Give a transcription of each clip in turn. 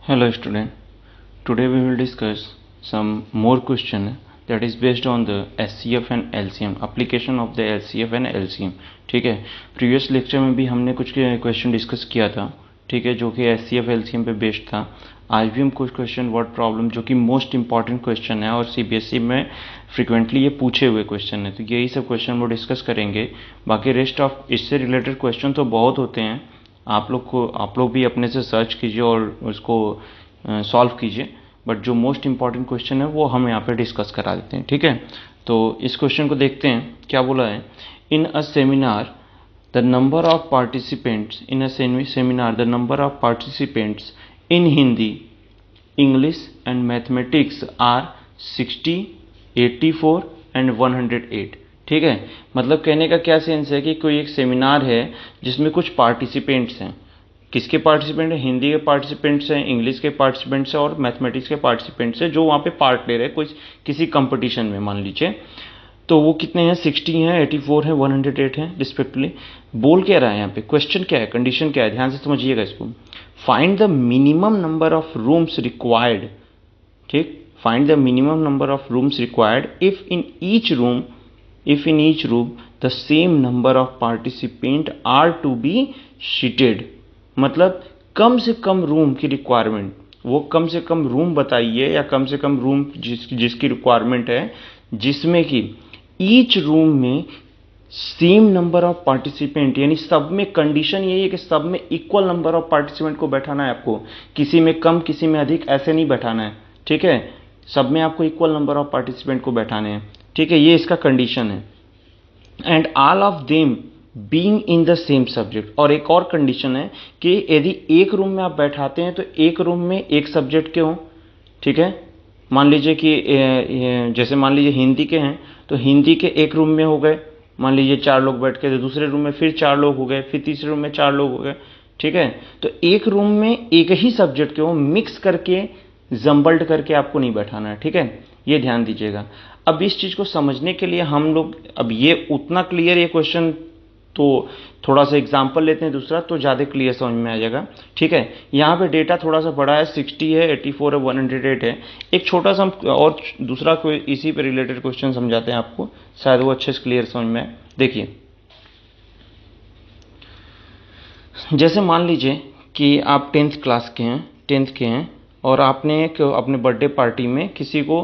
Hello student, today we will discuss some more question that is based on the SCF and LCM, application of the LCF and LCM. ठीक है, previous lecture में भी हमने कुछ question discuss किया था, ठीक है, जो कि SCF LCM पे बेस्ड था. आज भी हम कुछ क्वेश्चन वर्ड प्रॉब्लम जो कि मोस्ट इंपॉर्टेंट क्वेश्चन है और CBSE में फ्रिक्वेंटली ये पूछे हुए क्वेश्चन है, तो यही सब क्वेश्चन वो डिस्कस करेंगे. बाकी रेस्ट ऑफ इससे रिलेटेड क्वेश्चन तो बहुत होते हैं, आप लोग भी अपने से सर्च कीजिए और उसको सॉल्व कीजिए, बट जो मोस्ट इंपॉर्टेंट क्वेश्चन है वो हम यहाँ पे डिस्कस करा देते हैं. ठीक है, तो इस क्वेश्चन को देखते हैं. क्या बोला है? In a seminar the number of participants in Hindi, English and mathematics are 60, 84 and 108. ठीक है, मतलब कहने का क्या सेंस है कि कोई एक सेमिनार है जिसमें कुछ पार्टिसिपेंट्स हैं. किसके पार्टिसिपेंट हैं? हिंदी के पार्टिसिपेंट्स हैं, इंग्लिश के पार्टिसिपेंट्स हैं और मैथमेटिक्स के पार्टिसिपेंट्स हैं, जो वहाँ पे पार्ट ले रहे हैं किसी कंपटीशन में, मान लीजिए. तो वो कितने हैं? 60 हैं, 84 हैं, 108 हैं रिस्पेक्टिवली. बोल क्या रहा है यहाँ पे? क्वेश्चन क्या है, कंडीशन क्या है, ध्यान से समझिएगा इसको. Find the minimum number of rooms required. ठीक, find the minimum number of rooms required if in each room the same number of participant are to be seated. मतलब कम से कम रूम की रिक्वायरमेंट, वो कम से कम रूम बताइए या कम से कम रूम जिसकी रिक्वायरमेंट है, जिसमें कि ईच रूम में सेम नंबर ऑफ पार्टिसिपेंट, यानी सब में कंडीशन यही है कि सब में इक्वल नंबर ऑफ पार्टिसिपेंट को बैठाना है आपको, किसी में कम किसी में अधिक ऐसे नहीं बैठाना है. ठीक है, सब में आपको इक्वल नंबर ऑफ पार्टिसिपेंट को बैठाने हैं. ठीक है, ये इसका कंडीशन है. And all of them being in the same subject. और एक और कंडीशन है कि यदि एक रूम में आप बैठाते हैं तो एक रूम में एक सब्जेक्ट के हों. ठीक है, मान लीजिए कि जैसे मान लीजिए हिंदी के हैं तो हिंदी के एक रूम में हो गए, मान लीजिए 4 लोग बैठ के, तो दूसरे रूम में फिर 4 लोग हो गए, फिर तीसरे रूम में 4 लोग हो गए. ठीक है, तो एक रूम में एक ही सब्जेक्ट के हो, मिक्स करके जम्बल्ड करके आपको नहीं बैठाना है. ठीक है, ये ध्यान दीजिएगा. अब इस चीज़ को समझने के लिए हम लोग, अब ये उतना क्लियर ये क्वेश्चन, तो थोड़ा सा एग्जाम्पल लेते हैं दूसरा, तो ज़्यादा क्लियर समझ में आ जाएगा. ठीक है, यहाँ पे डेटा थोड़ा सा बड़ा है, 60 है, 84 है, 108 है. एक छोटा सा और दूसरा कोई इसी पे रिलेटेड क्वेश्चन समझाते हैं आपको, शायद वो अच्छे से क्लियर समझ में आए. देखिए, जैसे मान लीजिए कि आप 10th क्लास के हैं, 10th के हैं, और आपने अपने बर्थडे पार्टी में किसी को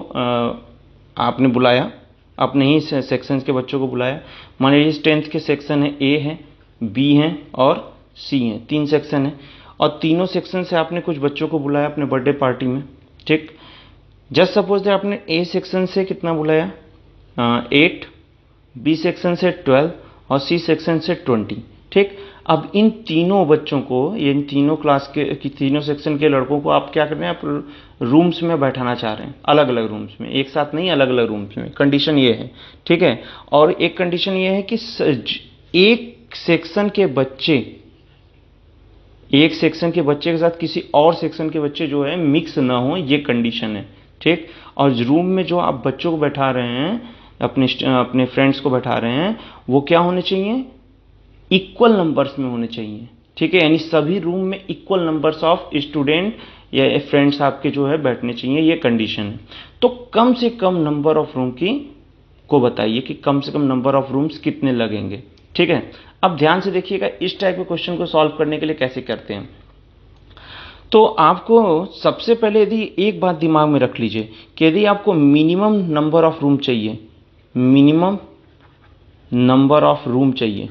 आपने बुलाया, अपने ही सेक्शंस के बच्चों को बुलाया. मान लीजिए 10th के सेक्शन है, A है, B है और C है, 3 सेक्शन है, और तीनों सेक्शन से आपने कुछ बच्चों को बुलाया अपने बर्थडे पार्टी में. ठीक, जस्ट सपोज दैट आपने A सेक्शन से कितना बुलाया? 8, B सेक्शन से 12 और C सेक्शन से 20. ठीक, अब इन तीनों बच्चों को, इन तीनों क्लास के तीनों सेक्शन के लड़कों को आप क्या कर रहे हैं? आप रूम्स में बैठाना चाह रहे हैं, अलग अलग रूम्स में, एक साथ नहीं, अलग अलग रूम्स में. कंडीशन ये है. ठीक है, और एक कंडीशन ये है कि एक सेक्शन के बच्चे के साथ किसी और सेक्शन के बच्चे जो है मिक्स ना हो, ये कंडीशन है. ठीक, और रूम में जो आप बच्चों को बैठा रहे हैं, अपने फ्रेंड्स को बैठा रहे हैं, वो क्या होने चाहिए? इक्वल नंबर्स में होने चाहिए. ठीक है, यानी सभी रूम में इक्वल नंबर्स ऑफ स्टूडेंट या फ्रेंड्स आपके जो है बैठने चाहिए, ये कंडीशन है. तो कम से कम नंबर ऑफ रूम को बताइए कि कम से कम नंबर ऑफ रूम्स कितने लगेंगे. ठीक है, अब ध्यान से देखिएगा इस टाइप के क्वेश्चन को सॉल्व करने के लिए कैसे करते हैं. तो आपको सबसे पहले यदि एक बात दिमाग में रख लीजिए कि यदि आपको मिनिमम नंबर ऑफ रूम चाहिए, मिनिमम नंबर ऑफ रूम चाहिए,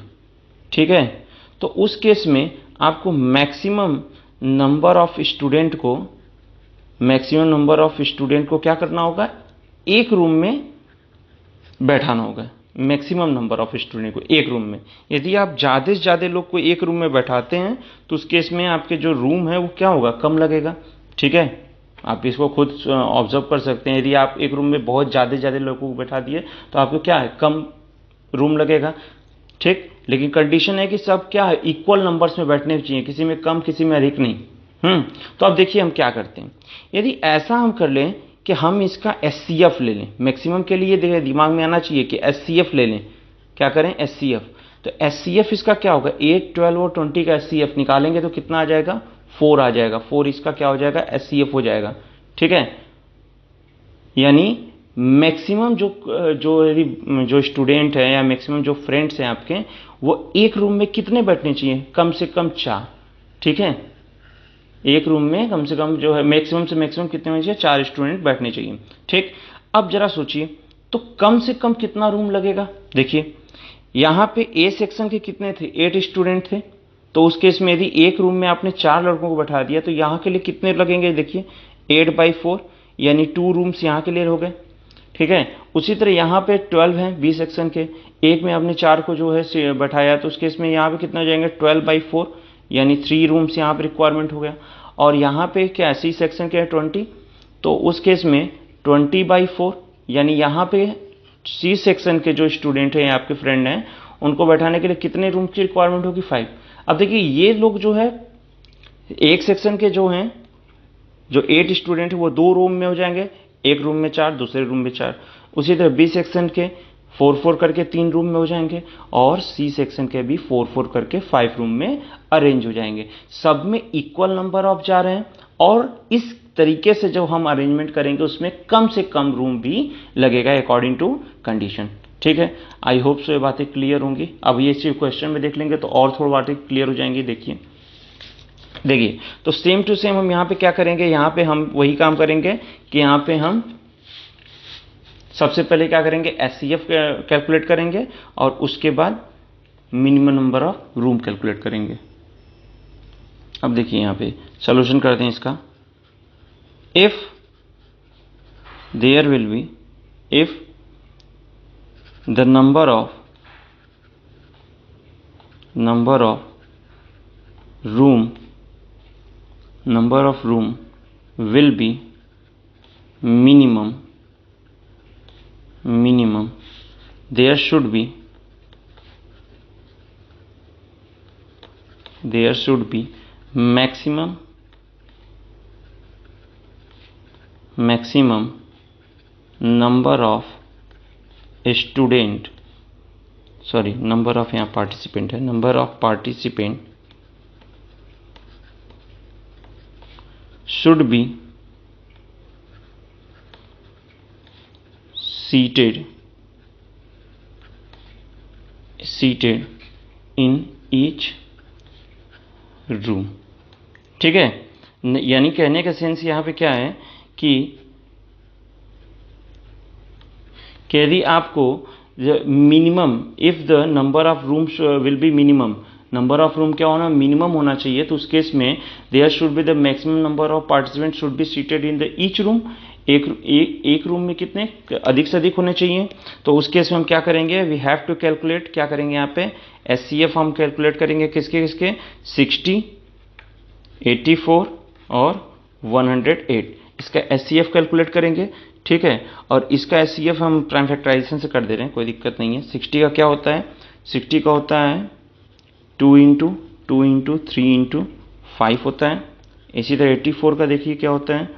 ठीक है, तो उस केस में आपको मैक्सिमम नंबर ऑफ स्टूडेंट को क्या करना होगा? एक रूम में बैठाना होगा. मैक्सिमम नंबर ऑफ स्टूडेंट को एक रूम में. यदि आप ज़्यादा से ज़्यादा लोग को एक रूम में बैठाते हैं तो उस केस में आपके जो रूम है वो क्या होगा? कम लगेगा. ठीक है, आप इसको खुद ऑब्जर्व कर सकते हैं. यदि आप एक रूम में बहुत ज़्यादा लोगों को बैठा दिए तो आपको क्या है? कम रूम लगेगा. ठीक, लेकिन कंडीशन है कि सब क्या है? इक्वल नंबर्स में बैठने चाहिए, किसी में कम किसी में अधिक नहीं. तो अब देखिए हम क्या करते हैं. यदि ऐसा हम कर लें कि हम इसका SCF ले लें, मैक्सिमम के लिए दिमाग में आना चाहिए कि SCF ले लें. क्या करें? SCF. तो SCF इसका क्या होगा? 8, 12 और 20 का SCF निकालेंगे तो कितना आ जाएगा? 4 आ जाएगा, 4 इसका क्या हो जाएगा, SCF हो जाएगा, ठीक है। यानी मैक्सिमम जो स्टूडेंट है या मैक्सिमम जो फ्रेंड्स हैं आपके, वो एक रूम में कितने बैठने चाहिए, कम से कम 4, ठीक है। एक रूम में कम से कम जो है मैक्सिमम से मैक्सिमम कितने होने चाहिए, 4 स्टूडेंट बैठने चाहिए, ठीक। अब जरा सोचिए तो कम से कम कितना रूम लगेगा। देखिए यहां पे ए सेक्शन के कितने थे, 8 स्टूडेंट थे, तो उस केस में यदि एक रूम में आपने 4 लड़कों को बैठा दिया तो यहां के लिए कितने लगेंगे, देखिए 8/4 यानी 2 रूम्स यहां के लिए हो गए, ठीक है। उसी तरह यहां पे 12 है बी सेक्शन के, एक में आपने 4 को जो है बैठाया, तो उस केस में यहां पे कितना हो जाएंगे 12/4 यानी 3 रूम्स यहां पे रिक्वायरमेंट हो गया। और यहां पे क्या सी सेक्शन के है 20, तो उस केस में 20/4 यानी यहां पे सी सेक्शन के जो स्टूडेंट हैं आपके फ्रेंड हैं, उनको बैठाने के लिए कितने रूम की रिक्वायरमेंट होगी, 5। अब देखिए ये लोग जो है एक सेक्शन के जो हैं, जो 8 स्टूडेंट है वो 2 रूम में हो जाएंगे, एक रूम में 4, दूसरे रूम में 4। उसी तरह बी सेक्शन के 4-4 करके 3 रूम में हो जाएंगे, और सी सेक्शन के भी 4-4 करके 5 रूम में अरेंज हो जाएंगे। सब में इक्वल नंबर ऑफ जा रहे हैं, और इस तरीके से जो हम अरेंजमेंट करेंगे उसमें कम से कम रूम भी लगेगा अकॉर्डिंग टू कंडीशन, ठीक है। आई होप सो ये बातें क्लियर होंगी। अब ये सिर्फ क्वेश्चन में देख लेंगे तो और थोड़ी बातें क्लियर हो जाएंगी। देखिए तो सेम टू सेम हम यहाँ पे क्या करेंगे, यहाँ पे हम वही काम करेंगे कि यहाँ पे हम सबसे पहले क्या करेंगे, SCF कैलकुलेट करेंगे, और उसके बाद minimum number of room calculate करेंगे। अब देखिए यहाँ पे सॉल्यूशन करते हैं इसका। If there will be, if the number of room will be minimum, there should be maximum number of student, sorry number of यहाँ participant है, number of participant should be seated in each room, ठीक है। यानी कहने का sense यहाँ पे क्या है कि यदि आपको minimum, if the number of rooms will be minimum, number of room क्या होना, मिनिमम होना चाहिए, तो उस केस में there should be the maximum number of participant should be seated in the each room, एक रूम में कितने अधिक से अधिक होने चाहिए। तो उस केस में हम क्या करेंगे, वी हैव टू कैलकुलेट, क्या करेंगे यहाँ पे SCF हम कैलकुलेट करेंगे, किसके 60, 84 और 108, इसका SCF कैलकुलेट करेंगे, ठीक है। और इसका SCF हम प्राइम फैक्टराइजेशन से कर दे रहे हैं, कोई दिक्कत नहीं है। 60 का क्या होता है, 60 का होता है 2 × 2 × 3 × 5 होता है। इसी तरह 84 का देखिए क्या होता है,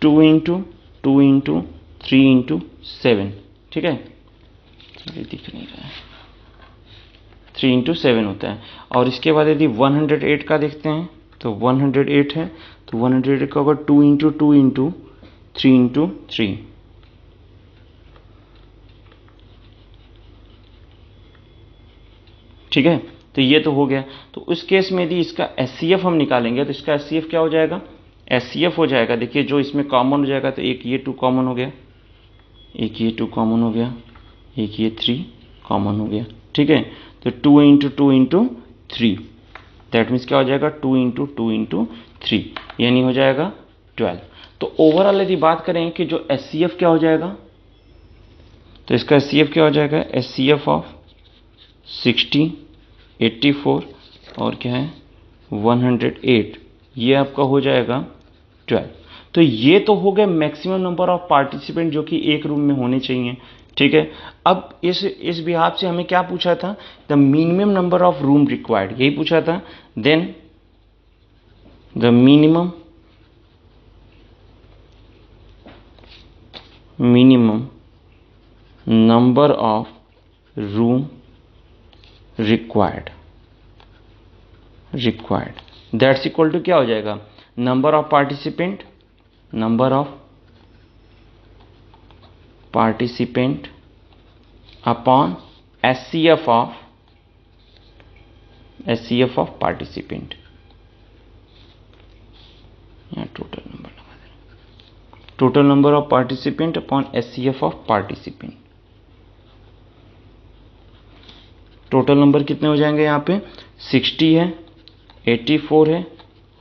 2 × 2 × 3 × 7, ठीक है, दिख नहीं रहा है, 3 × 7 होता है। और इसके बाद यदि 108 का देखते हैं तो 108 है, तो 108 का होगा 2 × 2 × 3 × 3, ठीक है। तो ये तो हो गया। तो उस केस में यदि इसका SCF हम निकालेंगे तो इसका SCF क्या हो जाएगा, SCF हो जाएगा, देखिए जो इसमें कॉमन हो जाएगा, तो एक ये 2 कॉमन हो गया, एक ये 2 कॉमन हो गया, एक ये 3 कॉमन हो गया, ठीक है। तो 2 × 2 × 3, दैट मीन्स क्या हो जाएगा, 2 × 2 × 3 यानी हो जाएगा 12। तो ओवरऑल यदि बात करें कि जो SCF क्या हो जाएगा, तो इसका SCF क्या हो जाएगा, SCF ऑफ 60, 84 और क्या है 108, ये आपका हो जाएगा 12। तो ये तो हो गए मैक्सिमम नंबर ऑफ पार्टिसिपेंट जो कि एक रूम में होने चाहिए, ठीक है। अब इस बिहाफ से हमें क्या पूछा था, the minimum number of room required, यही पूछा था। Then the minimum number of room required, that's equal to क्या हो जाएगा, number of participant upon SCF of participant, या total number of participant upon SCF of participant. Total number कितने हो जाएंगे यहाँ पे, 60 है, 84 है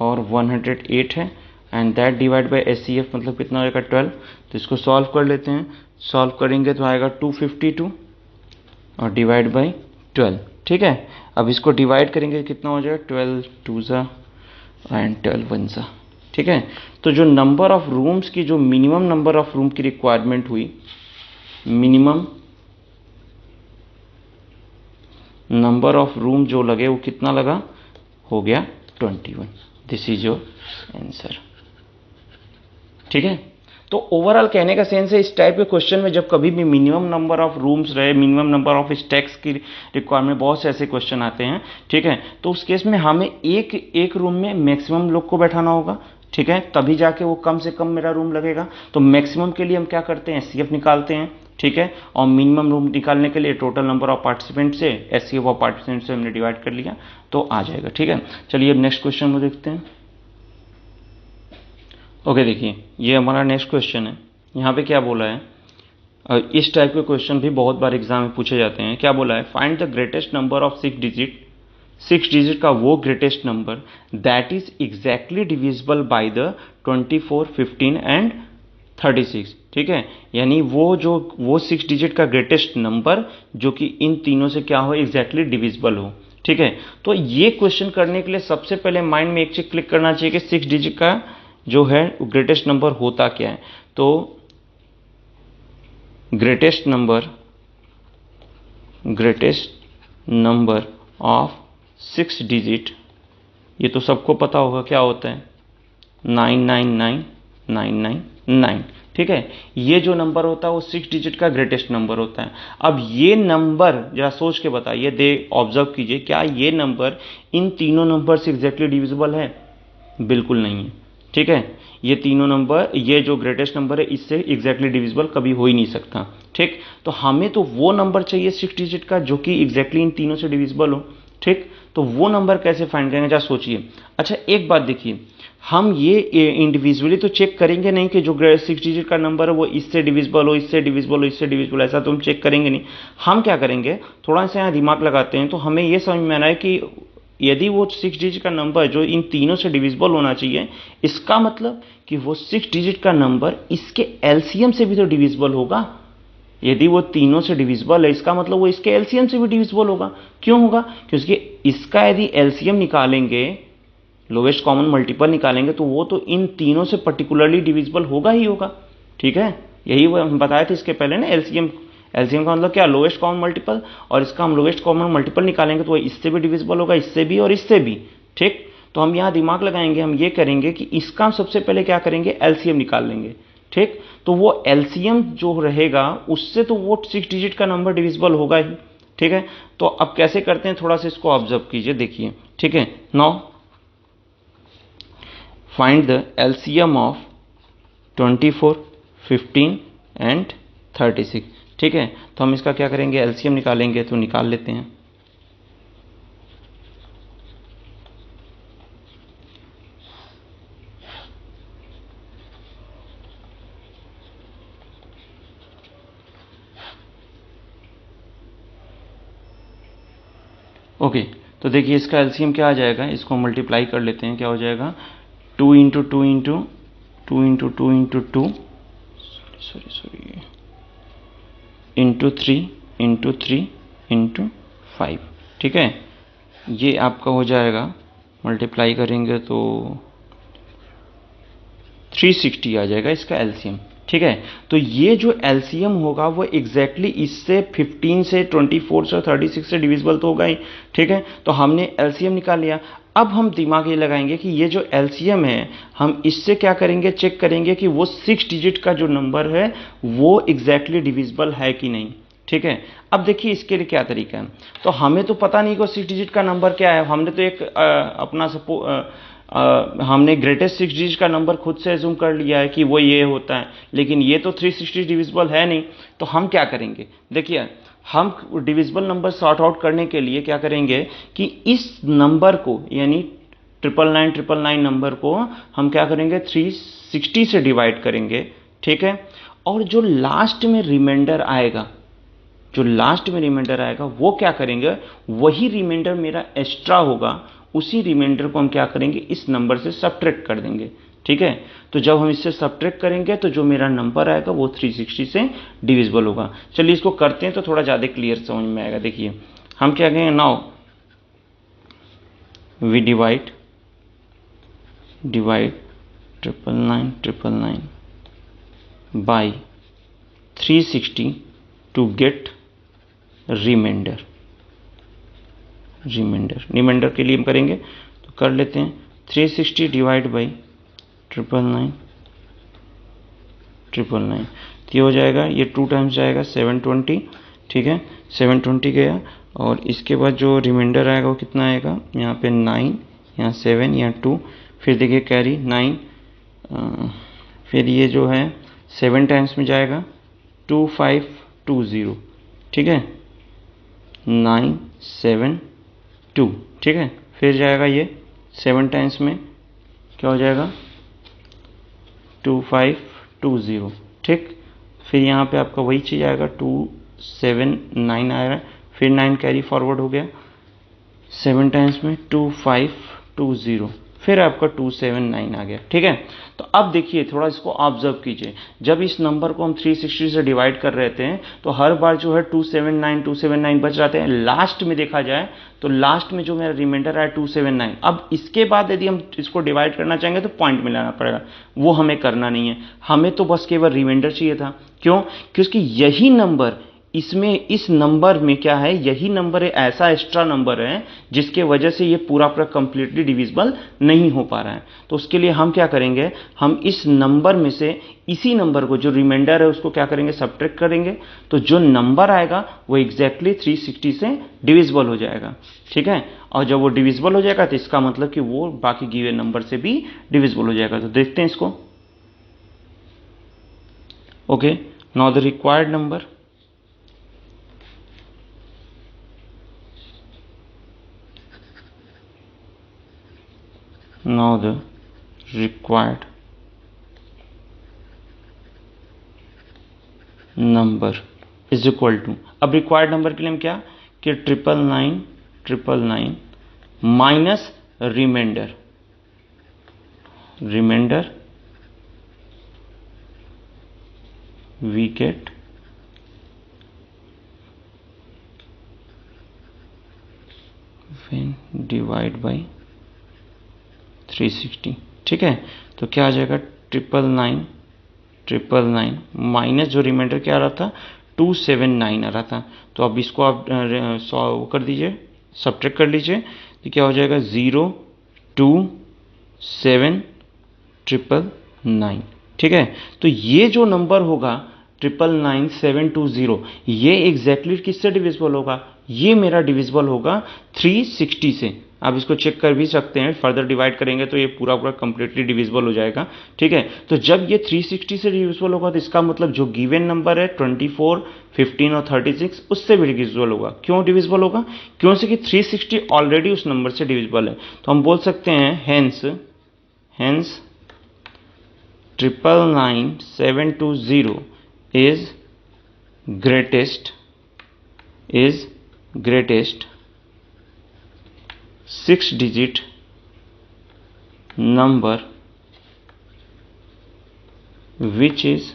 और 108 है, and that divide by SCF मतलब कितना हो जाएगा 12। तो इसको सॉल्व कर लेते हैं, सॉल्व करेंगे तो आएगा 252 और डिवाइड बाय 12। ठीक है, अब इसको डिवाइड करेंगे कितना हो जाएगा, 12 2 ज़ा एंड 12 1 ज़ा। ठीक है, तो जो नंबर ऑफ रूम्स की, जो मिनिमम नंबर ऑफ रूम की रिक्वायरमेंट हुई, मिनिमम नंबर ऑफ रूम जो लगे वो कितना लगा, हो गया 21। This is your answer. ठीक है, तो ओवरऑल कहने का सेंस है, इस टाइप के क्वेश्चन में जब कभी भी मिनिमम नंबर ऑफ रूम्स रहे, मिनिमम नंबर ऑफ स्टैक्स की रिक्वायरमेंट, बहुत से ऐसे क्वेश्चन आते हैं। ठीक है, तो उस केस में हमें एक रूम में मैक्सिमम लोग को बैठाना होगा। ठीक है, तभी जाके वो कम से कम मेरा रूम लगेगा। तो मैक्सिमम के लिए हम क्या करते हैं, SCF निकालते हैं। ठीक है, और मिनिमम रूम निकालने के लिए टोटल नंबर ऑफ पार्टिसिपेंट से SCF ऑफ पार्टिसिपेंट से हमने डिवाइड कर लिया तो आ जाएगा। ठीक है, चलिए अब नेक्स्ट क्वेश्चन को देखते हैं। ओके, देखिए ये हमारा नेक्स्ट क्वेश्चन है। यहाँ पे क्या बोला है, इस टाइप के क्वेश्चन भी बहुत बार एग्जाम में पूछे जाते हैं। क्या बोला है, find the greatest number of 6 digit का वो greatest number that is exactly divisible by the 24, 15 and 36। ठीक है, यानी वो 6 डिजिट का ग्रेटेस्ट नंबर जो कि इन तीनों से क्या हो, एग्जैक्टली डिविजिबल हो। ठीक है, तो ये क्वेश्चन करने के लिए सबसे पहले माइंड में एक चीज क्लिक करना चाहिए कि 6 डिजिट का जो है ग्रेटेस्ट नंबर होता क्या है। तो ग्रेटेस्ट नंबर ऑफ 6 डिजिट, ये तो सबको पता होगा क्या होता है, 999999। ठीक है, ये जो नंबर होता है वो 6 डिजिट का ग्रेटेस्ट नंबर होता है। अब ये नंबर जरा सोच के बताइए, ऑब्जर्व कीजिए, क्या ये नंबर इन तीनों नंबर से एग्जैक्टली डिविजिबल है? बिल्कुल नहीं है। ठीक है, ये तीनों नंबर, ये जो ग्रेटेस्ट नंबर है इससे एग्जैक्टली डिविजिबल कभी हो ही नहीं सकता। ठीक, तो हमें तो वो नंबर चाहिए 6 डिजिट का जो कि एग्जैक्टली इन तीनों से डिविजिबल हो। ठीक, तो वो नंबर कैसे फाइंड करेंगे, जरा सोचिए। अच्छा, एक बात देखिए, हम ये इंडिविजुअली तो चेक करेंगे नहीं कि जो 6 डिजिट का नंबर है वो इससे डिविजिबल हो, इससे डिविजिबल हो, इससे डिविजिबल, ऐसा तो हम चेक करेंगे नहीं। हम क्या करेंगे, थोड़ा सा यहाँ दिमाग लगाते हैं, तो हमें ये समझ में आ रहा है कि यदि वो 6 डिजिट का नंबर जो इन तीनों से डिविजिबल होना चाहिए, इसका मतलब कि वो 6 डिजिट का नंबर इसके LCM से भी तो डिविजिबल होगा। यदि वो तीनों से डिविजिबल है, इसका मतलब वो इसके LCM से भी डिविजिबल होगा। क्यों होगा? क्योंकि इसका यदि LCM निकालेंगे, लोवेस्ट कॉमन मल्टीपल निकालेंगे, तो वो तो इन तीनों से पर्टिकुलरली डिविजिबल होगा ही होगा। ठीक है, यही वो हम बताए थे इसके पहले ना, LCM का मतलब क्या, लोवेस्ट कॉमन मल्टीपल, और इसका हम लोवेस्ट कॉमन मल्टीपल निकालेंगे तो वो इससे भी डिविजिबल होगा, इससे भी और इससे भी। ठीक, तो हम यहाँ दिमाग लगाएंगे, हम ये करेंगे कि इसका हम सबसे पहले क्या करेंगे, LCM निकाल लेंगे। ठीक, तो वो LCM जो रहेगा उससे तो वो 6 डिजिट का नंबर डिविजिबल होगा ही। ठीक है, तो अब कैसे करते हैं, थोड़ा सा इसको ऑब्जर्व कीजिए, देखिए। ठीक है, now find the LCM of 24, 15 and 36। ठीक है, तो हम इसका क्या करेंगे, LCM निकालेंगे, तो निकाल लेते हैं। ओके, तो देखिए इसका LCM क्या आ जाएगा, इसको मल्टीप्लाई कर लेते हैं, क्या हो जाएगा, 2 into 2 into 2 into 2 into 2 into 3 into 3 into 5। ठीक है, ये आपका हो जाएगा, मल्टीप्लाई करेंगे तो 360 आ जाएगा इसका LCM। ठीक है, तो ये जो LCM होगा वो एग्जैक्टली इससे 15 से 24 से 36 से डिविजिबल तो होगा ही। ठीक है, तो हमने LCM निकाल लिया। अब हम दिमाग ये लगाएंगे कि ये जो LCM है, हम इससे क्या करेंगे, चेक करेंगे कि वो 6 डिजिट का जो नंबर है वो एग्जैक्टली डिविजिबल है कि नहीं। ठीक है। अब देखिए इसके लिए क्या तरीका है, तो हमें तो पता नहीं कि 6 डिजिट का नंबर क्या है, हमने तो एक हमने ग्रेटेस्ट 6 डिजिट का नंबर खुद से एज्यूम कर लिया है कि वो ये होता है, लेकिन ये तो 360 डिविजिबल है नहीं। तो हम क्या करेंगे, देखिए हम डिविजिबल नंबर सॉर्ट आउट करने के लिए क्या करेंगे कि इस नंबर को यानी 999 नंबर को हम क्या करेंगे 360 से डिवाइड करेंगे, ठीक है। और जो लास्ट में रिमाइंडर आएगा, वो क्या करेंगे, वही रिमाइंडर मेरा एक्स्ट्रा होगा, उसी रिमाइंडर को हम क्या करेंगे इस नंबर से सब्ट्रैक्ट कर देंगे, ठीक है। तो जब हम इससे सब्ट्रैक्ट करेंगे तो जो मेरा नंबर आएगा वो 360 से डिविजिबल होगा। चलिए इसको करते हैं तो थोड़ा ज़्यादा क्लियर समझ में आएगा। देखिए हम क्या कहेंगे, now we divide 999 by 360 to get reminder के लिए हम करेंगे तो कर लेते हैं 360 डिवाइड बाई 999 तो ये हो जाएगा, ये 2 टाइम्स जाएगा 720, ठीक है 720 गया। और इसके बाद जो रिमाइंडर आएगा वो कितना आएगा, यहाँ पे 9, यहाँ 7, यहाँ 2, फिर देखिए कैरी 9, फिर ये जो है 7 टाइम्स में जाएगा 2520, ठीक है 972, ठीक है। फिर जाएगा ये 7 टाइम्स में क्या हो जाएगा 2520, ठीक। फिर यहाँ पे आपका वही चीज़ आएगा 279 आएगा, फिर 9 कैरी फॉरवर्ड हो गया 7 टाइम्स में 2520, फिर आपका 279 आ गया, ठीक है। तो अब देखिए थोड़ा इसको ऑब्जर्व कीजिए, जब इस नंबर को हम 360 से डिवाइड कर रहे थे तो हर बार जो है 279 बच जाते हैं। लास्ट में देखा जाए तो लास्ट में जो मेरा रिमाइंडर आया 279। अब इसके बाद यदि हम इसको डिवाइड करना चाहेंगे तो पॉइंट मिलाना पड़ेगा, वो हमें करना नहीं है, हमें तो बस केवल रिमाइंडर चाहिए था। क्यों, क्योंकि यही नंबर इसमें इस नंबर में क्या है, यही नंबर ऐसा एक्स्ट्रा नंबर है जिसके वजह से ये पूरा कंप्लीटली डिविजिबल नहीं हो पा रहा है। तो उसके लिए हम क्या करेंगे, हम इस नंबर में से इसी नंबर को जो रिमाइंडर है उसको क्या करेंगे सब्ट्रैक्ट करेंगे, तो जो नंबर आएगा वो एग्जैक्टली 360 से डिविजिबल हो जाएगा, ठीक है। और जब वो डिविजिबल हो जाएगा तो इसका मतलब कि वो बाकी गिवन नंबर से भी डिविजिबल हो जाएगा। तो देखते हैं इसको। Okay, now the required number, now the required number is equal to, अब रिक्वायर्ड नंबर के लिए हम क्या कि 999 minus reminder we get when divide by 360, ठीक है। तो क्या आ जाएगा 999 माइनस जो रिमाइंडर क्या आ रहा था 279 आ रहा था। तो अब इसको आप सॉल्व कर दीजिए, सब्ट्रैक्ट कर लीजिए, तो क्या हो जाएगा 02799, ठीक है। तो ये जो नंबर होगा 999720, ये एग्जैक्टली किससे डिविजिबल होगा, ये मेरा डिविजिबल होगा 360 से। आप इसको चेक कर भी सकते हैं, फर्दर डिवाइड करेंगे तो ये पूरा कंप्लीटली डिविजिबल हो जाएगा, ठीक है। तो जब ये 360 से डिविजिबल होगा तो इसका मतलब जो गिवन नंबर है 24, 15 और 36 उससे भी डिविजिबल होगा। क्यों डिविजिबल होगा, क्योंकि कि 360 ऑलरेडी उस नंबर से डिविजिबल है। तो हम बोल सकते हैं hence 999,720 is greatest 6-digit number which is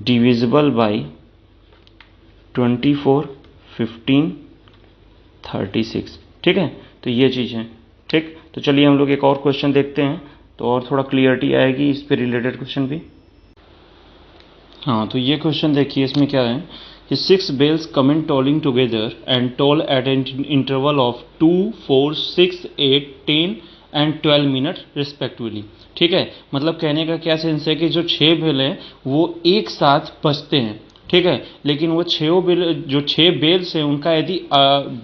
divisible by 24, 15, 36, ठीक है। तो ये चीज़ है, ठीक। तो चलिए हम लोग एक और क्वेश्चन देखते हैं तो और थोड़ा क्लियरिटी आएगी इस पे रिलेटेड क्वेश्चन भी। हाँ, तो ये क्वेश्चन देखिए, इसमें क्या है कि 6 bells come in tolling together and toll at an interval of 2, 4, 6, 8, 10 and 12 minute respectively. ठीक है, मतलब कहने का क्या सेंस है कि जो 6 बेल हैं वो एक साथ बजते हैं। ठीक है, लेकिन वो 6 बेल, जो 6 बेल्स हैं उनका यदि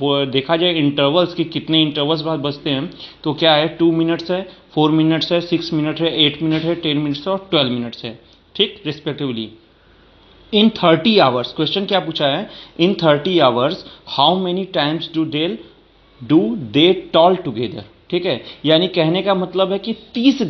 वो देखा जाए इंटरवल्स की कितने इंटरवल्स बाद बजते हैं, तो क्या है 2 मिनट्स है, 4 मिनट्स है, 6 मिनट है, 8 मिनट है, 10 मिनट्स है और 12 मिनट्स है। ठीक, रिस्पेक्टिवली। इन 30 आवर्स, क्वेश्चन क्या पूछा है, in 30 hours how many times do they toll together. ठीक है, यानी कहने का मतलब है कि 30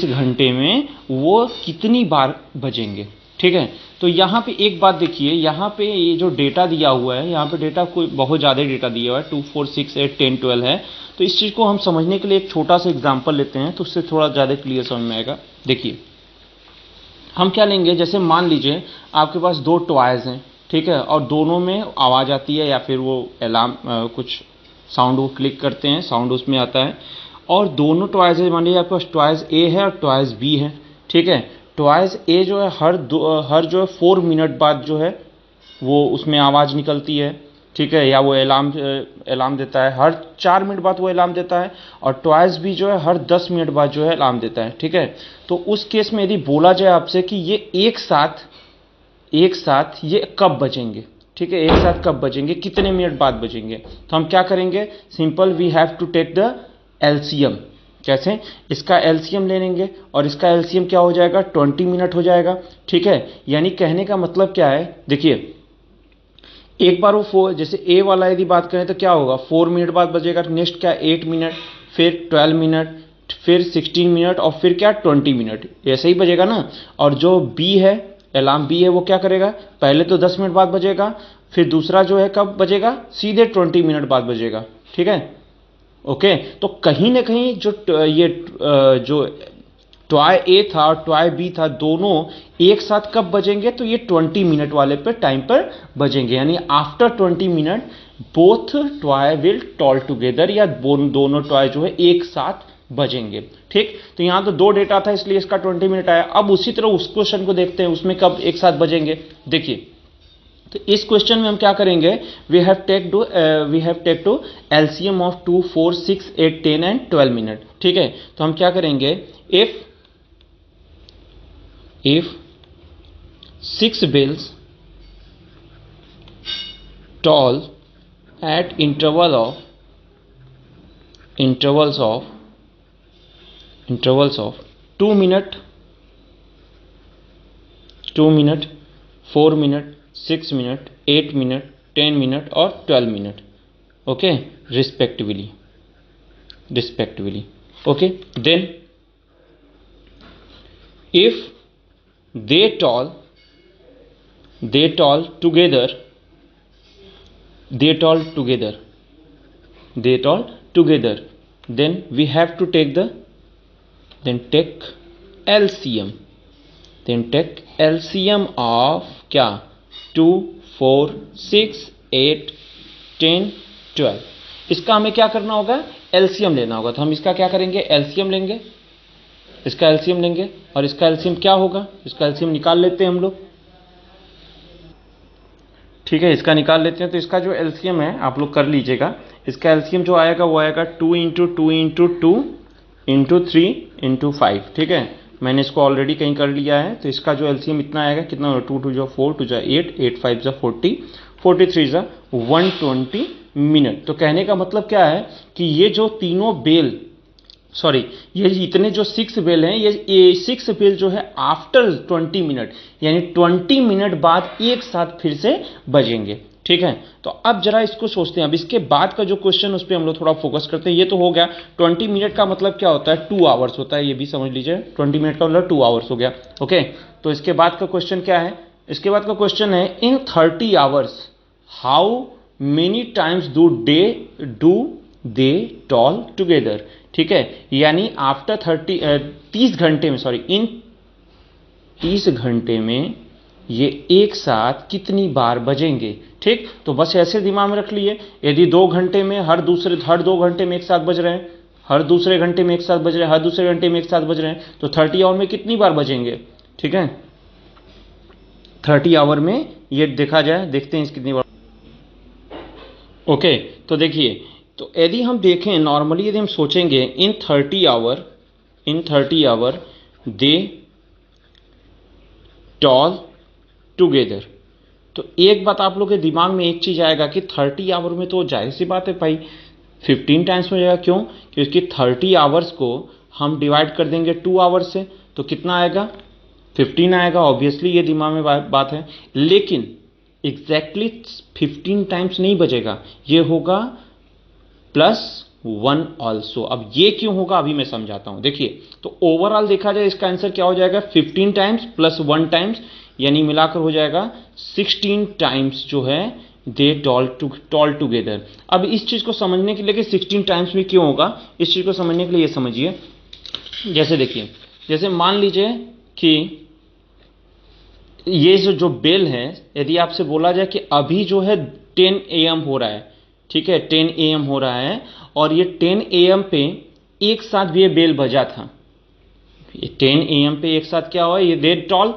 घंटे में वो कितनी बार बजेंगे। ठीक है, तो यहाँ पे एक बात देखिए, यहाँ पे ये जो डेटा दिया हुआ है, यहाँ पे डेटा कोई बहुत ज़्यादा डेटा दिया हुआ है, 2 4 6 8 10 12 है। तो इस चीज़ को हम समझने के लिए एक छोटा सा एग्जाम्पल लेते हैं, तो उससे थोड़ा ज़्यादा क्लियर समझ में आएगा। देखिए, हम क्या लेंगे, जैसे मान लीजिए आपके पास 2 टॉयज़ हैं। ठीक है, और दोनों में आवाज़ आती है या फिर वो अलार्म कुछ साउंड वो क्लिक करते हैं, साउंड उसमें आता है। और दोनों टॉयज़, मान लीजिए आपके पास टॉयज़ ए है और टॉयज़ बी है। ठीक है, टॉयज़ ए जो है हर जो है 4 मिनट बाद जो है वो उसमें आवाज़ निकलती है। ठीक है, या वो अलार्म देता है, हर 4 मिनट बाद वो अलार्म देता है। और टॉयज़ भी जो है हर 10 मिनट बाद जो है अलार्म देता है। ठीक है, तो उस केस में यदि बोला जाए आपसे कि ये एक साथ ये कब बजेंगे। ठीक है, एक साथ कब बजेंगे, कितने मिनट बाद बजेंगे, तो हम क्या करेंगे, simple we have to take the LCM. कैसे, इसका एलसीएम ले लेंगे और इसका एलसीएम क्या हो जाएगा, 20 मिनट हो जाएगा। ठीक है, यानी कहने का मतलब क्या है, देखिए एक बार वो जैसे ए वाला यदि बात करें तो क्या होगा, 4 मिनट बाद बजेगा, नेक्स्ट क्या 8 मिनट, फिर 12 मिनट, फिर 16 मिनट और फिर क्या 20 मिनट, ऐसे ही बजेगा ना। और जो बी है, अलार्म बी है, वो क्या करेगा, पहले तो 10 मिनट बाद बजेगा, फिर दूसरा जो है कब बजेगा, सीधे 20 मिनट बाद बजेगा। ठीक है, ओके, तो कहीं ना कहीं जो टॉय ए था और टॉय बी था, दोनों एक साथ कब बजेंगे, तो ये 20 मिनट वाले पे टाइम पर बजेंगे, यानी after 20 minute both toy will toll together, या दोनों टॉय जो है एक साथ बजेंगे। ठीक, तो यहां तो 2 डेटा था इसलिए इसका 20 मिनट आया। अब उसी तरह उस क्वेश्चन को देखते हैं, उसमें कब एक साथ बजेंगे। देखिए, तो इस क्वेश्चन में हम क्या करेंगे, we have take to LCM of 2 4 6 8 10 and 12 minute. ठीक है, तो हम क्या करेंगे, if 6 bells toll at intervals of 2 minute, 4 minute, 6 minute, 8 minute, 10 minute और 12 minute, okay, respectively. Okay, then if they toll together, then we have to take LCM of क्या 2 4 6 8 10 12। इसका हमें क्या करना होगा, एलसीएम लेना होगा। तो हम इसका क्या करेंगे, एलसीएम लेंगे, इसका एलसीएम लेंगे, और इसका एलसीएम क्या होगा, इसका एलसीएम निकाल लेते हैं हम लोग। ठीक है, इसका निकाल लेते हैं। तो इसका जो एलसीएम है आप लोग कर लीजिएगा, इसका एलसीएम जो आएगा वो आएगा 2 × 2 × 2 × 3 × 5। ठीक है, मैंने इसको ऑलरेडी कहीं कर लिया है। तो इसका जो एलसीएम इतना आएगा, कितना होगा, 2 2 4 2 8 8 5 40 43 120 मिनट। तो कहने का मतलब क्या है कि ये जो तीनों बेल, सॉरी, ये इतने जो 6 बेल हैं, ये 6 बेल जो है आफ्टर 20 मिनट, यानी 20 मिनट बाद एक साथ फिर से बजेंगे। ठीक है, तो अब जरा इसको सोचते हैं। अब इसके बाद का जो क्वेश्चन, उस पर हम लोग थोड़ा फोकस करते हैं। ये तो हो गया 20 मिनट का मतलब क्या होता है, 2 आवर्स होता है, ये भी समझ लीजिए। 20 मिनट का मतलब 2 आवर्स हो गया। ओके, तो इसके बाद का क्वेश्चन क्या है, इसके बाद का क्वेश्चन है, in 30 hours how many times do they toll together. ठीक है, यानी आफ्टर 30 घंटे में, सॉरी, इन 30 घंटे में ये एक साथ कितनी बार बजेंगे। ठीक, तो बस ऐसे दिमाग में रख लिए, यदि 2 घंटे में हर 2 घंटे में एक साथ बज रहे हैं, हर दूसरे घंटे में एक साथ बज रहे हैं, हर दूसरे घंटे में एक साथ बज रहे हैं, तो 30 आवर में कितनी बार बजेंगे। ठीक है, 30 आवर में ये देखा जाए, देखते हैं कितनी बार। ओके, तो देखिए तो यदि हम देखें नॉर्मली, यदि हम सोचेंगे इन 30 आवर दे टॉल टुगेदर, तो एक बात आप लोग के दिमाग में एक चीज आएगा कि 30 आवर में तो जाहिर सी बात है भाई 15 टाइम्स हो जाएगा। क्यों? क्योंकि 30 आवर्स को हम डिवाइड कर देंगे 2 आवर्स से, तो कितना आएगा? 15 आएगा। ऑब्वियसली ये दिमाग में बात है, लेकिन एग्जैक्टली 15 टाइम्स नहीं बचेगा, ये होगा +1 ऑल्सो। अब ये क्यों होगा अभी मैं समझाता हूं। देखिए, तो ओवरऑल देखा जाए इसका आंसर क्या हो जाएगा? 15 टाइम्स +1 टाइम्स, यानी मिलाकर हो जाएगा 16 टाइम्स जो है दे टॉल टुगेदर। अब इस चीज को समझने के लिए कि 16 टाइम्स में क्यों होगा, इस चीज को समझने के लिए ये समझिए। जैसे देखिए, जैसे मान लीजिए कि ये जो बेल है, यदि आपसे बोला जाए कि अभी जो है 10 AM हो रहा है, ठीक है, 10 AM हो रहा है, और ये 10 AM पे एक साथ भी ये बेल बजा था, 10 AM पे एक साथ क्या हुआ, ये दे टॉल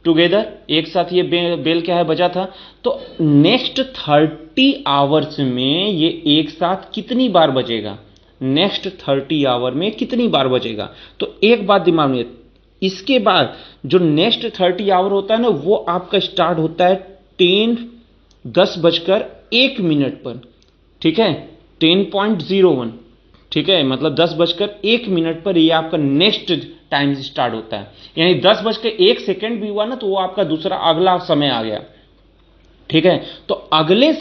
टुगेदर, एक साथ ये बेल क्या है बजा था, तो नेक्स्ट 30 आवर्स में ये एक साथ कितनी बार बजेगा? नेक्स्ट 30 आवर में कितनी बार बजेगा? तो एक बात दिमाग में, इसके बाद जो नेक्स्ट 30 आवर होता है ना, वो आपका स्टार्ट होता है 10:01 पर, ठीक है, 10.01, ठीक है, मतलब 10:01 पर ये आपका नेक्स्ट टाइम स्टार्ट होता है। यानी 10:01 भी हुआ ना, तो वो आपका दूसरा अगला समय आ गया, ठीक है। तो अगले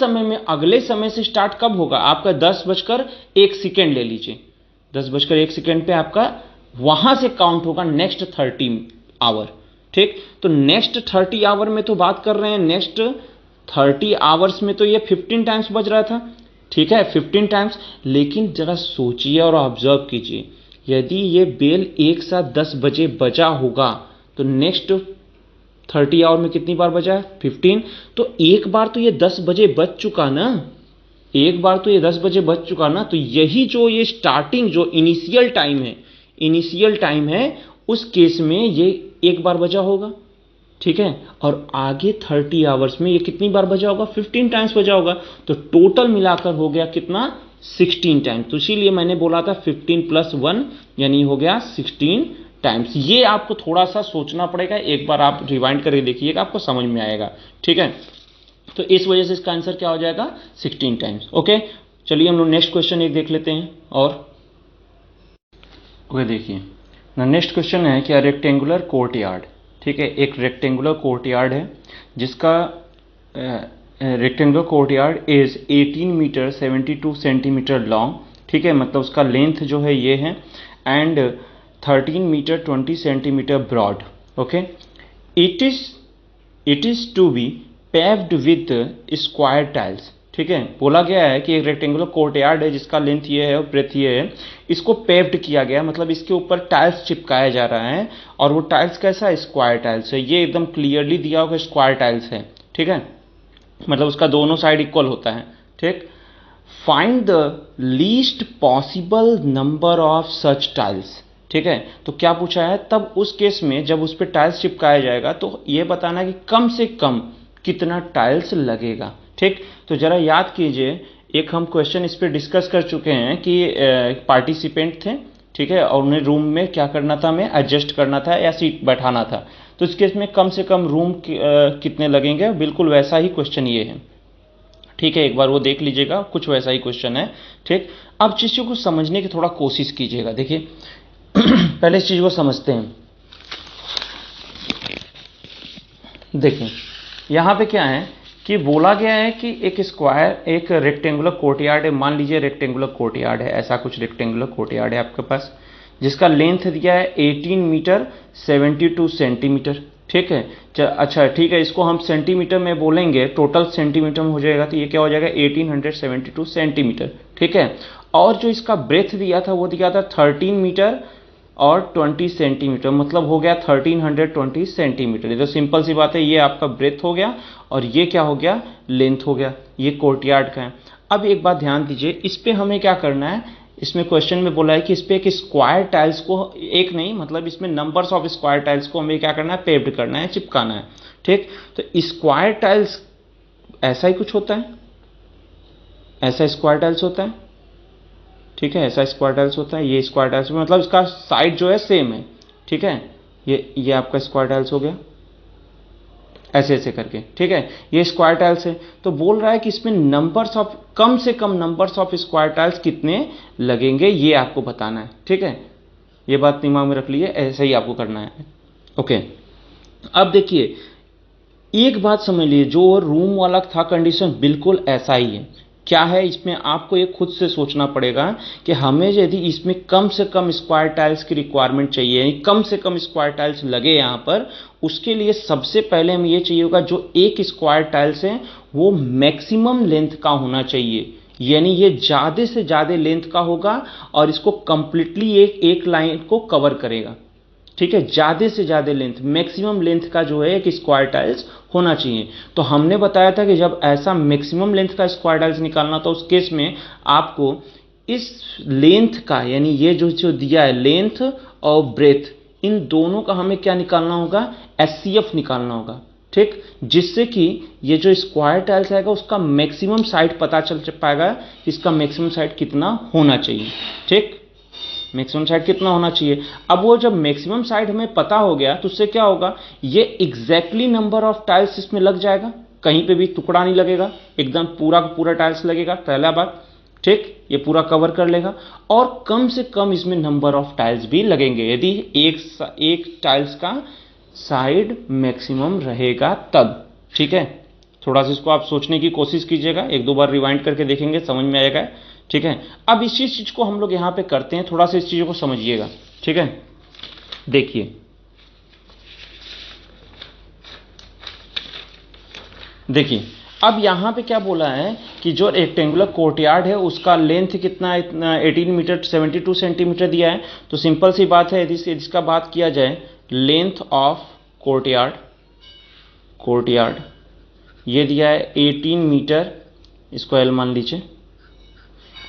समय से स्टार्ट कब होगा? आपका 10:01 ले लीजिए, 10:01 पे आपका वहां से काउंट होगा नेक्स्ट 30 आवर, ठीक। तो नेक्स्ट 30 आवर में तो बात कर रहे हैं, नेक्स्ट 30 आवर्स में तो ये 15 टाइम्स बज रहा था, ठीक है, 15 टाइम्स। लेकिन जरा सोचिए और ऑब्जर्व कीजिए, यदि ये बेल एक साथ 10 बजे बजा होगा तो नेक्स्ट 30 आवर में कितनी बार बजा है? 15। तो एक बार तो ये 10 बजे बज चुका ना, एक बार तो ये 10 बजे बज चुका ना, तो यही जो ये स्टार्टिंग जो इनिशियल टाइम है, उस केस में ये एक बार बजा होगा, ठीक है। और आगे 30 आवर्स में ये कितनी बार बजा होगा? 15 टाइम्स बजा होगा। तो टोटल मिलाकर हो गया कितना? 16 टाइम्स। तो इसीलिए मैंने बोला था 15 + 1 यानी हो गया 16 टाइम्स। ये आपको थोड़ा सा सोचना पड़ेगा, एक बार आप रिवाइंड करके देखिएगा, आपको समझ में आएगा, ठीक है। तो इस वजह से इसका आंसर क्या हो जाएगा? 16 टाइम्स। ओके, चलिए हम लोग नेक्स्ट क्वेश्चन एक देख लेते हैं। और ओके, देखिए नेक्स्ट क्वेश्चन है कि रेक्टेंगुलर कोर्टयार्ड, ठीक है, एक रेक्टेंगुलर कोर्टयार्ड है जिसका rectangular courtyard is 18 metre 72 centimetre long, ठीक है, मतलब उसका लेंथ जो है ये है, and 13 metre 20 centimetre broad. Okay, it is to be paved with square tiles, ठीक है। बोला गया है कि एक रेक्टेंगुलर कोर्टयार्ड है जिसका लेंथ ये है और ब्रेथ ये है, इसको पेव्ड किया गया, मतलब इसके ऊपर टाइल्स चिपकाया जा रहा है, और वो टाइल्स कैसा है? स्क्वायर टाइल्स है। ये एकदम क्लियरली दिया होगा स्क्वायर टाइल्स है, ठीक है, मतलब उसका दोनों साइड इक्वल होता है, ठीक। Find the least possible number of such tiles, ठीक है। तो क्या पूछा है? तब उस केस में जब उस पर टाइल्स चिपकाया जाएगा तो ये बताना कि कम से कम कितना टाइल्स लगेगा, ठीक। तो जरा याद कीजिए, एक हम क्वेश्चन इस पर डिस्कस कर चुके हैं कि पार्टिसिपेंट थे, ठीक है, और उन्हें रूम में क्या करना था, हमें एडजस्ट करना था या सीट बैठाना था। तो इस केस में कम से कम रूम कितने लगेंगे, बिल्कुल वैसा ही क्वेश्चन ये है, ठीक है, एक बार वो देख लीजिएगा, कुछ वैसा ही क्वेश्चन है, ठीक। अब चीज़ों को समझने की थोड़ा कोशिश कीजिएगा। देखिए पहले इस चीज़ को समझते हैं। देखिए यहाँ पे क्या है कि बोला गया है कि एक रेक्टेंगुलर कोर्टयार्ड है, मान लीजिए रेक्टेंगुलर कोर्टयार्ड है, ऐसा कुछ रेक्टेंगुलर कोर्टयार्ड है आपके पास, जिसका लेंथ दिया है 18 मीटर 72 सेंटीमीटर, ठीक है। अच्छा ठीक है, इसको हम सेंटीमीटर में बोलेंगे, टोटल सेंटीमीटर में हो जाएगा, तो ये क्या हो जाएगा? 1872 सेंटीमीटर, ठीक है। और जो इसका ब्रेथ दिया था वो दिया था 13 मीटर और 20 सेंटीमीटर, मतलब हो गया 1320 सेंटीमीटर। ये तो सिंपल सी बात है, ये आपका ब्रेथ हो गया और ये क्या हो गया? लेंथ हो गया। ये कोर्टयार्ड का है। अब एक बात ध्यान दीजिए, इस पे हमें क्या करना है, इसमें क्वेश्चन में बोला है कि इस पे एक स्क्वायर टाइल्स को, एक नहीं मतलब इसमें नंबर्स ऑफ स्क्वायर टाइल्स को हमें क्या करना है? पेव्ड करना है, चिपकाना है, ठीक। तो स्क्वायर टाइल्स ऐसा ही कुछ होता है, ऐसा स्क्वायर टाइल्स होता है, ठीक है, ऐसा स्क्वायर टाइल्स होता है, ये स्क्वायर टाइल्स मतलब इसका साइड जो है सेम है। ठीक है, ये आपका स्क्वायर टाइल्स हो गया, ऐसे ऐसे करके। ठीक है, ये स्क्वायर टाइल्स है। तो बोल रहा है कि इसमें नंबर्स ऑफ, कम से कम नंबर्स ऑफ स्क्वायर टाइल्स कितने लगेंगे, ये आपको बताना है। ठीक है, ये बात दिमाग में रख लीजिए, ऐसे ही आपको करना है। ओके, अब देखिए एक बात समझ लीजिए, जो रूम वाला था कंडीशन बिल्कुल ऐसा ही है। क्या है इसमें, आपको ये खुद से सोचना पड़ेगा कि हमें यदि इसमें कम से कम स्क्वायर टाइल्स की रिक्वायरमेंट चाहिए, यानी कम से कम स्क्वायर टाइल्स लगे यहाँ पर, उसके लिए सबसे पहले हमें ये चाहिए होगा जो एक स्क्वायर टाइल्स है वो मैक्सिमम लेंथ का होना चाहिए, यानी ये ज़्यादा से ज़्यादा लेंथ का होगा और इसको कंप्लीटली एक लाइन को कवर करेगा। ठीक है, ज़्यादा से ज़्यादा लेंथ, मैक्सिमम लेंथ का जो है एक स्क्वायर टाइल्स होना चाहिए। तो हमने बताया था कि जब ऐसा मैक्सिमम लेंथ का स्क्वायर टाइल्स निकालना तो उस केस में आपको इस लेंथ का, यानी ये जो दिया है लेंथ और ब्रेथ, इन दोनों का हमें क्या निकालना होगा, एचसीएफ निकालना होगा। ठीक, जिससे कि ये जो स्क्वायर टाइल्स आएगा उसका मैक्सिमम साइड पता चल पाएगा, इसका मैक्सिमम साइड कितना होना चाहिए। ठीक, मैक्सिमम साइड कितना होना चाहिए। अब वो जब मैक्सिमम साइड हमें पता हो गया तो उससे क्या होगा, ये एग्जैक्टली नंबर ऑफ टाइल्स इसमें लग जाएगा, कहीं पे भी टुकड़ा नहीं लगेगा, एकदम पूरा का पूरा टाइल्स लगेगा, पहला बात। ठीक, ये पूरा कवर कर लेगा और कम से कम इसमें नंबर ऑफ टाइल्स भी लगेंगे, यदि एक टाइल्स का साइड मैक्सिमम रहेगा तब। ठीक है, थोड़ा सा इसको आप सोचने की कोशिश कीजिएगा, एक दो बार रिवाइंड करके देखेंगे, समझ में आएगा। ठीक है, अब इसी चीज को हम लोग यहां पे करते हैं, थोड़ा सा इस चीजों को समझिएगा। ठीक है, देखिए देखिए अब यहां पे क्या बोला है कि जो रेक्टेंगुलर कोर्टयार्ड है उसका लेंथ कितना है, इतना 18 मीटर 72 सेंटीमीटर दिया है। तो सिंपल सी बात है, यदि इसका बात किया जाए लेंथ ऑफ कोर्टयार्ड ये दिया है 18 मीटर, इसको एल मान लीजिए,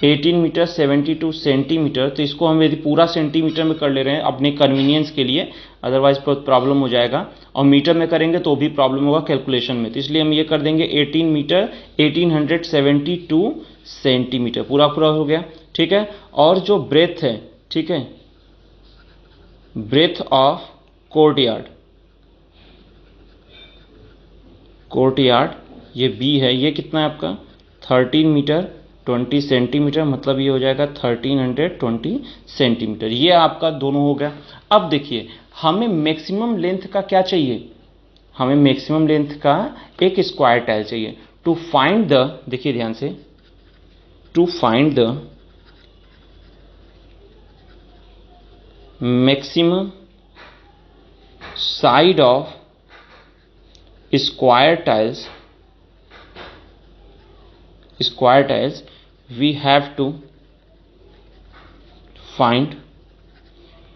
18 मीटर 72 सेंटीमीटर। तो इसको हम यदि पूरा सेंटीमीटर में कर ले रहे हैं अपने कन्वीनियंस के लिए, अदरवाइज प्रॉब्लम हो जाएगा, और मीटर में करेंगे तो भी प्रॉब्लम होगा कैलकुलेशन में। तो इसलिए हम ये कर देंगे 18 मीटर 1872 सेंटीमीटर, पूरा पूरा हो गया। ठीक है, और जो ब्रेथ है, ठीक है, ब्रेथ ऑफ कोर्टयार्ड ये बी है, ये कितना है आपका 13 मीटर 20 सेंटीमीटर, मतलब ये हो जाएगा 1320 सेंटीमीटर। ये आपका दोनों हो गया। अब देखिए हमें मैक्सिमम लेंथ का क्या चाहिए, हमें मैक्सिमम लेंथ का एक स्क्वायर टाइल चाहिए। टू फाइंड द, देखिए ध्यान से, to find the maximum side of square tiles we have to find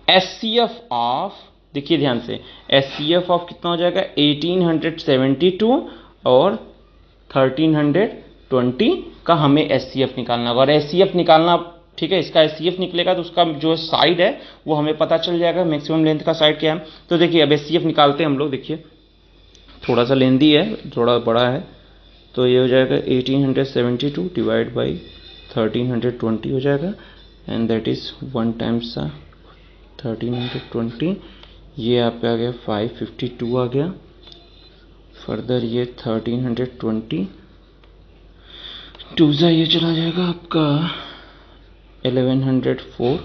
SCF of, देखिए ध्यान से, SCF ऑफ कितना हो जाएगा 1872 और 1320 का हमें SCF निकालना होगा। और SCF निकालना, ठीक है, इसका SCF निकलेगा तो उसका जो साइड है वो हमें पता चल जाएगा, मैक्सिमम लेंथ का साइड क्या है। तो देखिए अब SCF निकालते हैं हम लोग। देखिए थोड़ा सा लेंदी है, थोड़ा बड़ा है, तो ये हो जाएगा 1872 डिवाइड बाई 1320 हो जाएगा, एंड दैट इज 1 टाइम्स 1320, ये आप पे आ गया 552 आ गया। फर्दर ये 1320 टूजा ये चला जाएगा आपका 1104।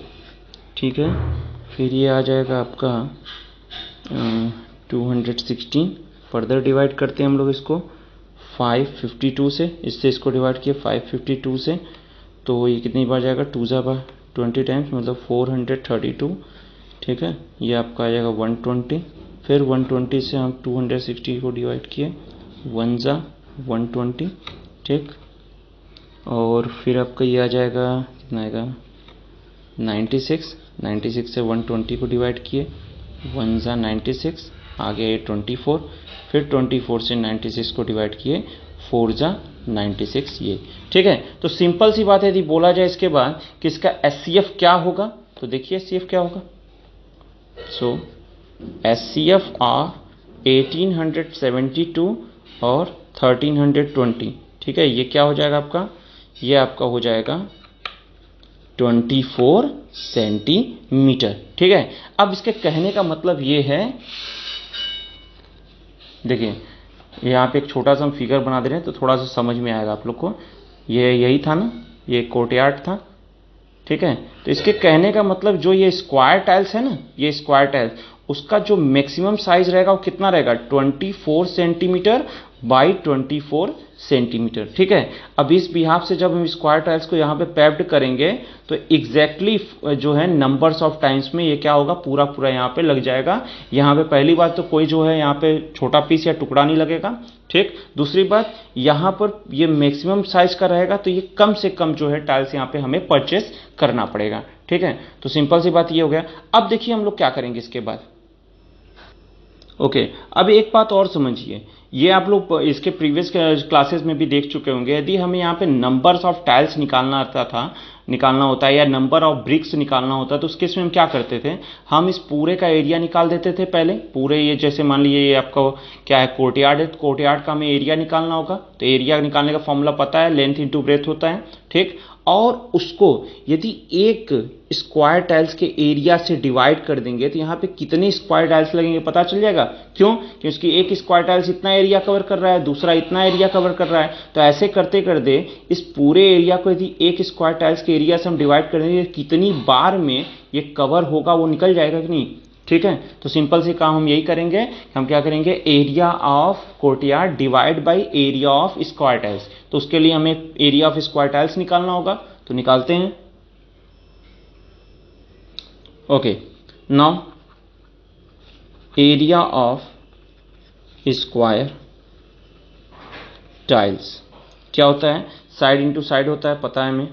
ठीक है, फिर ये आ जाएगा आपका 216। फर्दर डिवाइड करते हैं हम लोग इसको 552 से, इससे इसको डिवाइड किया 552 से, तो ये कितनी बार जाएगा, 2 जा बार 20 टाइम्स, मतलब 432। ठीक है, ये आपका आ जाएगा 120। फिर 120 से हम 260 को डिवाइड किए, 1 जा 120। ठीक, और फिर आपका ये आ जाएगा, कितना आएगा 96। 96 से 120 को डिवाइड किए, 1 जा 96, आगे 24। फिर 24 से 96 को डिवाइड किए, 4 जा 96 ये। ठीक है, तो सिंपल सी बात है, यदि बोला जाए इसके बाद कि इसका SCF क्या होगा, तो देखिए SCF क्या होगा। सो SCF ऑफ 1872 और 1320, ठीक है, ये क्या हो जाएगा आपका, ये आपका हो जाएगा 24 सेंटीमीटर। ठीक है, अब इसके कहने का मतलब ये है, देखिए यहाँ पे एक छोटा सा हम फिगर बना दे रहे हैं तो थोड़ा सा समझ में आएगा आप लोग को। ये यही था ना, ये कोर्टयार्ड था। ठीक है, तो इसके कहने का मतलब जो ये स्क्वायर टाइल्स है ना, ये स्क्वायर टाइल्स, उसका जो मैक्सिमम साइज रहेगा वो कितना रहेगा, 24 सेंटीमीटर बाई 24 सेंटीमीटर। ठीक है, अब इस बिहाफ से जब हम स्क्वायर टाइल्स को यहाँ पे पैव्ड करेंगे तो एग्जैक्टली जो है नंबर्स ऑफ टाइम्स में ये क्या होगा, पूरा पूरा यहाँ पे लग जाएगा। यहाँ पे पहली बात तो कोई जो है यहाँ पे छोटा पीस या टुकड़ा नहीं लगेगा। ठीक, दूसरी बात यहाँ पर ये मैक्सिमम साइज का रहेगा तो ये कम से कम जो है टाइल्स यहाँ पे हमें परचेस करना पड़ेगा। ठीक है, तो सिंपल सी बात ये हो गया। अब देखिए हम लोग क्या करेंगे इसके बाद। ओके, अब एक बात और समझिए, ये आप लोग इसके प्रीवियस क्लासेस में भी देख चुके होंगे। यदि हमें यहाँ पे नंबर्स ऑफ टाइल्स निकालना होता है या नंबर ऑफ ब्रिक्स निकालना होता है तो उस केस में हम क्या करते थे, हम इस पूरे का एरिया निकाल देते थे पहले। पूरे ये जैसे मान लीजिए ये आपका क्या है, कोर्टयार्ड है, तो कोर्टयार्ड का हमें एरिया निकालना होगा। तो एरिया निकालने का फॉर्मूला पता है, लेंथ इंटू ब्रेथ होता है। ठीक, और उसको यदि एक स्क्वायर टाइल्स के एरिया से डिवाइड कर देंगे तो यहाँ पे कितने स्क्वायर टाइल्स लगेंगे पता चल जाएगा। क्यों, क्योंकि उसकी एक स्क्वायर टाइल्स इतना एरिया कवर कर रहा है, दूसरा इतना एरिया कवर कर रहा है। तो ऐसे करते करते इस पूरे एरिया को यदि एक स्क्वायर टाइल्स के एरिया से हम डिवाइड कर देंगे, कितनी बार में ये कवर होगा वो निकल जाएगा कि नहीं। ठीक है, तो सिंपल से काम हम यही करेंगे, हम क्या करेंगे, area of courtyard divide by area of square tiles. तो उसके लिए हमें एरिया ऑफ स्क्वायर टाइल्स निकालना होगा, तो निकालते हैं। Okay, now area of square tiles क्या होता है, साइड इंटू साइड होता है, पता है हमें,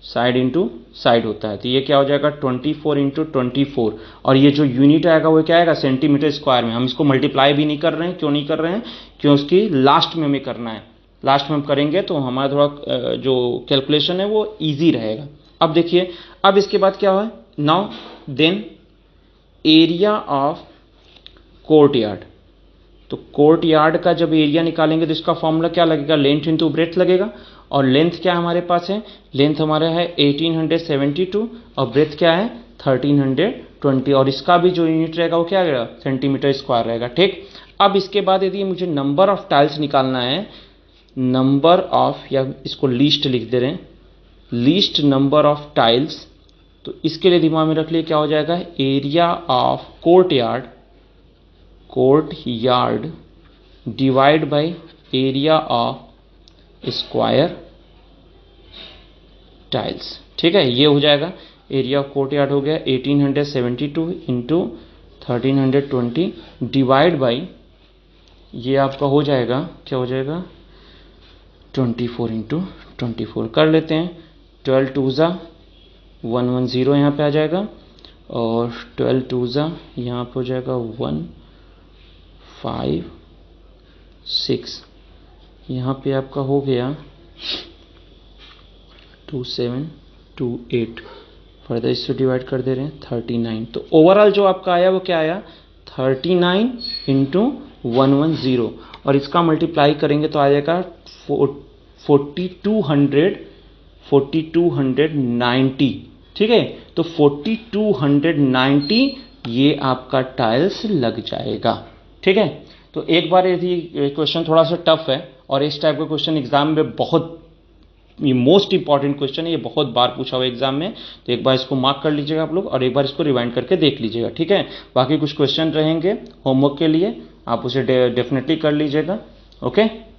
साइड इंटू साइड होता है। तो ये क्या हो जाएगा, 24 इंटू 24, और ये जो यूनिट आएगा वो क्या आएगा, सेंटीमीटर स्क्वायर में। हम इसको मल्टीप्लाई भी नहीं कर रहे हैं, क्यों नहीं कर रहे हैं, क्यों, उसकी लास्ट में हमें करना है। लास्ट में हम करेंगे तो हमारा थोड़ा जो कैलकुलेशन है वो इजी रहेगा। अब देखिए, अब इसके बाद क्या हुआ, now then area of courtyard. तो कोर्टयार्ड का जब एरिया निकालेंगे तो इसका फॉर्मूला क्या लगेगा, लेंथ इंटू ब्रेथ लगेगा। और लेंथ क्या हमारे पास है, लेंथ हमारा है 1872 और ब्रेथ क्या है 1320, और इसका भी जो यूनिट रहेगा वो क्या रहेगा, सेंटीमीटर स्क्वायर रहेगा। ठीक, अब इसके बाद यदि मुझे नंबर ऑफ टाइल्स निकालना है, नंबर ऑफ, या इसको लीस्ट लिख दे रहे हैं, लीस्ट नंबर ऑफ टाइल्स, तो इसके लिए दिमाग में रख लिए क्या हो जाएगा, area of courtyard divide by area of square tiles. ठीक है, ये हो जाएगा, एरिया ऑफ कोर्टयार्ड हो गया 1872 इंटू 1320 डिवाइड बाई, ये आपका हो जाएगा, क्या हो जाएगा, 24 इंटू 24 कर लेते हैं। 12 टू ज़ा 110 यहाँ पे आ जाएगा, और 12 टू ज़ा यहाँ पे हो जाएगा 156, यहाँ पे आपका हो गया 2728, फर्दर इससे डिवाइड कर दे रहे हैं 39। तो ओवरऑल जो आपका आया वो क्या आया, 39 इंटू 110, और इसका मल्टीप्लाई करेंगे तो आ जाएगा 4290। ठीक है, तो 4290 ये आपका टाइल्स लग जाएगा। ठीक है, तो एक बार यदि क्वेश्चन थोड़ा सा टफ है, और इस टाइप का क्वेश्चन एग्जाम में बहुत, ये मोस्ट इंपॉर्टेंट क्वेश्चन है, ये बहुत बार पूछा हुआ एग्जाम में, तो एक बार इसको मार्क कर लीजिएगा आप लोग, और एक बार इसको रिवाइंड करके देख लीजिएगा। ठीक है, बाकी कुछ क्वेश्चन रहेंगे होमवर्क के लिए, आप उसे डेफिनेटली कर लीजिएगा। ओके।